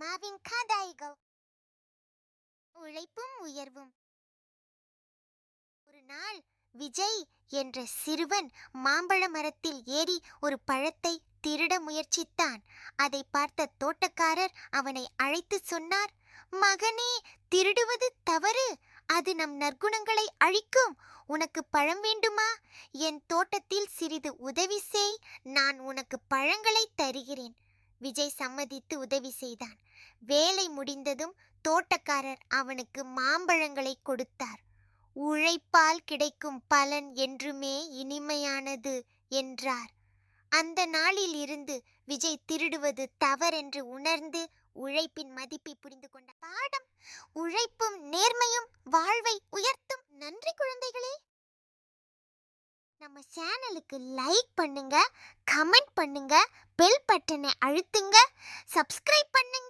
அம்மாவின் கதைகள். உழைப்பும் உயர்வும். ஒரு நாள் விஜய் என்ற சிறுவன் மாம்பழ மரத்தில் ஏறி ஒரு பழத்தை திருட முயற்சித்தான். அதை பார்த்த தோட்டக்காரர் அவனை அழைத்து சொன்னார், மகனே, திருடுவது தவறு. அது நம் நற்குணங்களை அழிக்கும். உனக்கு பழம் வேண்டுமா? என் தோட்டத்தில் சிறிது உதவி செய். நான் உனக்கு பழங்களை தருகிறேன். விஜய் சம்மதித்து உதவி செய்தான். வேலை முடிந்ததும் தோட்டக்காரர் அவனுக்கு மாம்பழங்களை கொடுத்தார். உழைப்பால் கிடைக்கும் பலன் என்றுமே இனிமையானது என்றார். அந்த நாளில் இருந்து விஜய் திருடுவது தவறென்று உணர்ந்து உழைப்பின் மதிப்பை புரிந்து கொண்ட பாடம். உழைப்பும் நேர்மையும் வாழ்வை உயர்த்தும். நன்றி குழந்தைகளே. நம்ம சேனலுக்கு லைக் பண்ணுங்க, கமெண்ட் பண்ணுங்க, பெல் பட்டனை அழுத்துங்க, சப்ஸ்கிரைப் பண்ணுங்க.